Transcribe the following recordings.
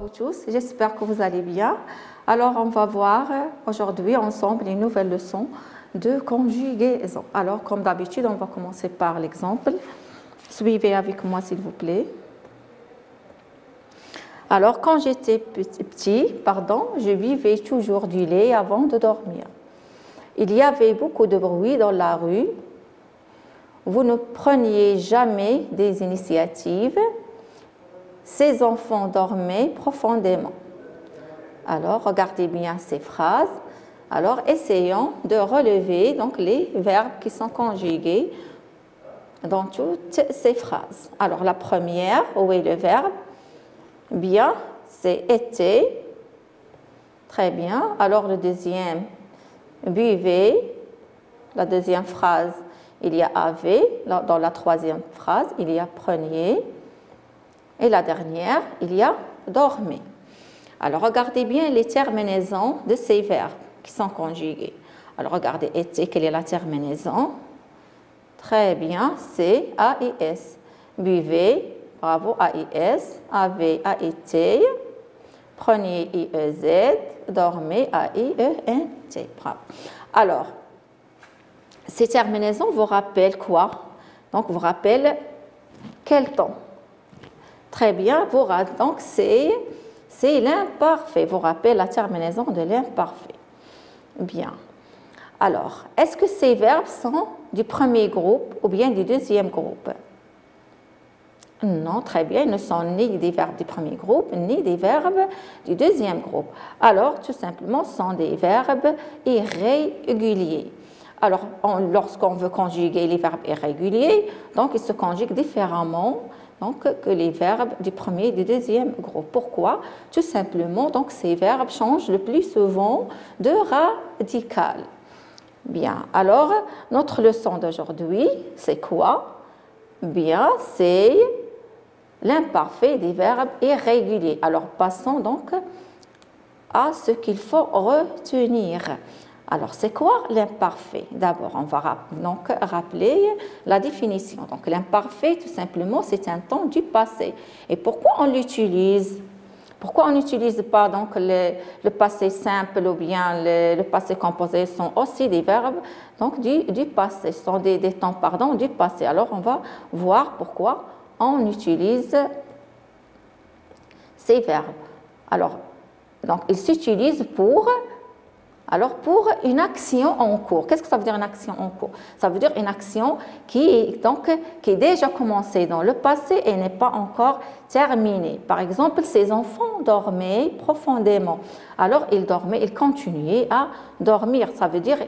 vous tous, j'espère que vous allez bien. Alors, on va voir aujourd'hui ensemble une nouvelle leçon de conjugaison. Alors, comme d'habitude, on va commencer par l'exemple. Suivez avec moi, s'il vous plaît. Alors, quand j'étais petit, je buvais toujours du lait avant de dormir. Il y avait beaucoup de bruit dans la rue. Vous ne preniez jamais des initiatives. Ces enfants dormaient profondément. Alors, regardez bien ces phrases. Alors, essayons de relever donc, les verbes qui sont conjugués dans toutes ces phrases. Alors, la première, où est le verbe? Bien, c'est était. Très bien. Alors, le deuxième, buvez. La deuxième phrase, il y a avait. Dans la troisième phrase, il y a preniez. Et la dernière, il y a dormez. Alors, regardez bien les terminaisons de ces verbes qui sont conjugués. Alors, regardez était, quelle est la terminaison? Très bien, c'est AIS. Buvez, bravo, AIS. Avez, AIT. Prenez, IEZ. Dormez, AIENT. Bravo. Alors, ces terminaisons vous rappellent quoi? Donc, vous rappellent quel temps? Très bien, donc c'est l'imparfait. Vous rappelez la terminaison de l'imparfait. Bien. Alors, est-ce que ces verbes sont du premier groupe ou bien du deuxième groupe? Non, très bien, ils ne sont ni des verbes du premier groupe, ni des verbes du deuxième groupe. Alors, tout simplement, ce sont des verbes irréguliers. Alors, lorsqu'on veut conjuguer les verbes irréguliers, donc ils se conjuguent différemment que les verbes du premier et du deuxième groupe. Pourquoi? Tout simplement, donc ces verbes changent le plus souvent de radical. Bien, alors notre leçon d'aujourd'hui, c'est quoi? Bien, c'est l'imparfait des verbes irréguliers. Alors passons donc à ce qu'il faut retenir. Alors, c'est quoi l'imparfait? D'abord, on va donc rappeler la définition. Donc, l'imparfait, tout simplement, c'est un temps du passé. Et pourquoi on l'utilise? Pourquoi on n'utilise pas donc le passé simple ou bien le passé composé sont aussi des verbes donc du passé, sont des temps du passé. Alors, on va voir pourquoi on utilise ces verbes. Alors, donc, ils s'utilisent pour une action en cours. Qu'est-ce que ça veut dire une action en cours? Ça veut dire une action qui est déjà commencée dans le passé et n'est pas encore terminée. Par exemple, ces enfants dormaient profondément. Alors, ils dormaient, ils continuaient à dormir. Ça veut dire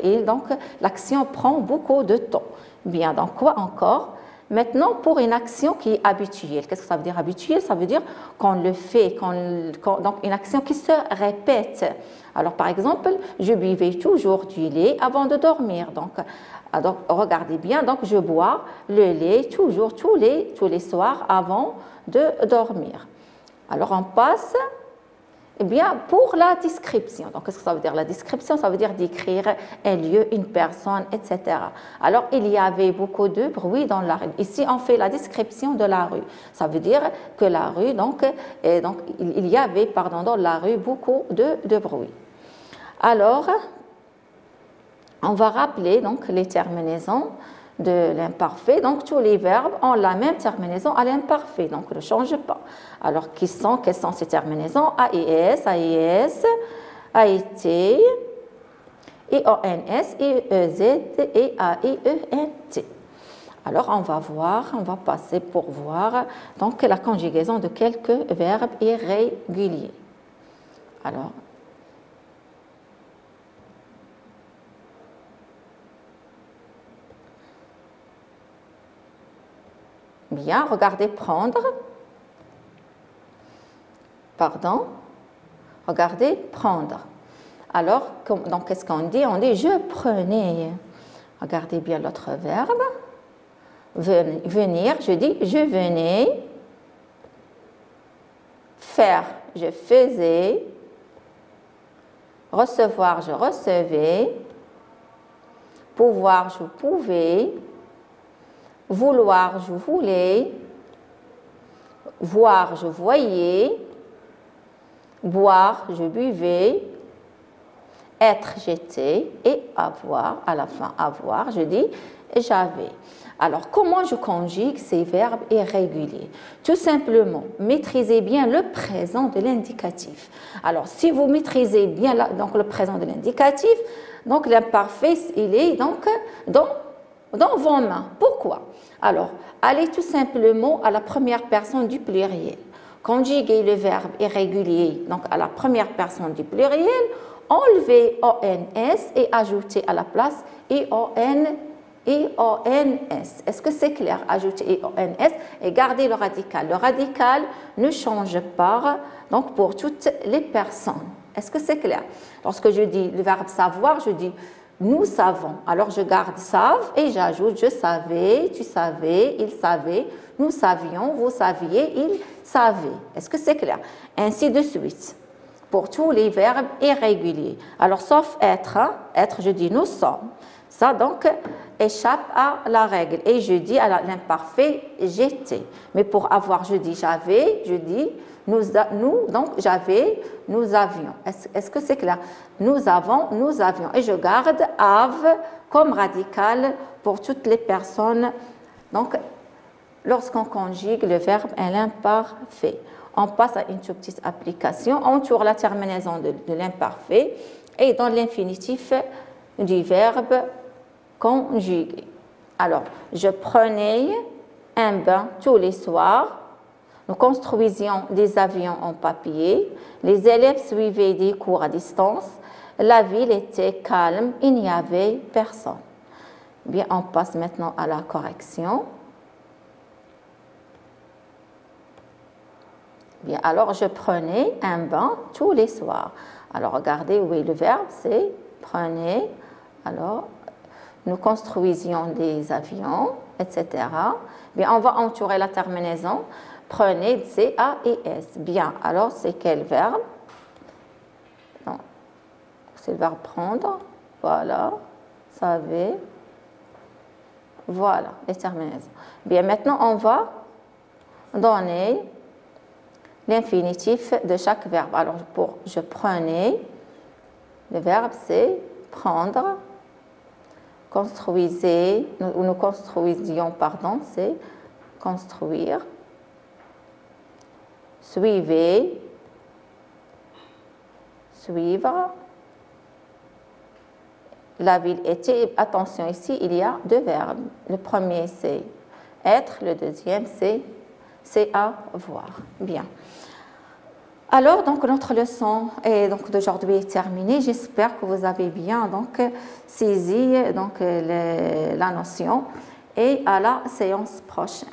l'action prend beaucoup de temps. Bien, donc quoi encore? Maintenant, pour une action qui est habituelle, qu'est-ce que ça veut dire habituelle? Ça veut dire qu'on le fait, donc une action qui se répète. Alors, par exemple, je buvais toujours du lait avant de dormir. Donc regardez bien, donc je bois le lait toujours, tous les soirs avant de dormir. Alors, on passe pour la description. Donc, qu'est-ce que ça veut dire? La description, ça veut dire décrire un lieu, une personne, etc. Alors, il y avait beaucoup de bruit dans la rue. Ici, on fait la description de la rue. Ça veut dire que la rue, il y avait, dans la rue beaucoup de bruit. Alors, on va rappeler les terminaisons de l'imparfait. Donc, tous les verbes ont la même terminaison à l'imparfait, donc ne change pas. Alors, quelles sont ces terminaisons? AIS, AIS, AIT, IONS, IEZ et AIENT. Alors, on va passer pour voir la conjugaison de quelques verbes irréguliers. Alors, bien, regardez prendre. Regardez prendre. Alors, donc, qu'est-ce qu'on dit? On dit je prenais. Regardez bien l'autre verbe. Venir, je dis je venais. Faire, je faisais. Recevoir, je recevais. Pouvoir, je pouvais. Vouloir, je voulais. Voir, je voyais. boire, je buvais, être, j'étais, et avoir, à la fin, avoir, je dis j'avais. Alors, comment je conjugue ces verbes irréguliers? Tout simplement, maîtrisez bien le présent de l'indicatif. Alors, si vous maîtrisez bien donc, le présent de l'indicatif, donc l'imparfait, il est donc dans vos mains. Pourquoi? Alors, allez tout simplement à la première personne du pluriel. Conjuguez le verbe irrégulier donc à la première personne du pluriel, enlevez ONS et ajoutez à la place IONS. Est-ce que c'est clair? Ajoutez IONS et gardez le radical. Le radical ne change pas donc pour toutes les personnes. Est-ce que c'est clair? Lorsque je dis le verbe savoir, je dis nous savons. Alors je garde savent et j'ajoute je savais, tu savais, il savait, nous savions, vous saviez, il savait. Est-ce que c'est clair? Ainsi de suite pour tous les verbes irréguliers. Alors sauf être, être je dis nous sommes. Ça donc échappe à la règle et je dis à l'imparfait j'étais. Mais pour avoir je dis j'avais, je dis nous donc j'avais, nous avions. Est-ce que c'est clair? Nous avons, nous avions. Et je garde have comme radical pour toutes les personnes. Donc, lorsqu'on conjugue le verbe à l'imparfait, on passe à une petite application. On tourne la terminaison de l'imparfait et dans l'infinitif du verbe conjugué. Alors, je prenais un bain tous les soirs. Nous construisions des avions en papier. Les élèves suivaient des cours à distance. La ville était calme. Il n'y avait personne. Bien, on passe maintenant à la correction. Bien, alors je prenais un bain tous les soirs. Alors, regardez où est le verbe, c'est prenez. Alors, nous construisions des avions, etc. Bien, on va entourer la terminaison. Prenez, C-A-I-S. Bien, alors c'est quel verbe? Non, c'est le verbe prendre. Voilà, savez. Voilà, les terminaisons. Bien, maintenant on va donner l'infinitif de chaque verbe. Alors, pour je prenais, le verbe c'est prendre. Construisez, nous construisions, pardon, c'est construire. Suivez, suivre. La ville était, attention ici, il y a deux verbes. Le premier c'est être, le deuxième c'est avoir. Bien. Alors, donc, notre leçon d'aujourd'hui est terminée. J'espère que vous avez bien donc, saisi donc, la notion et à la séance prochaine.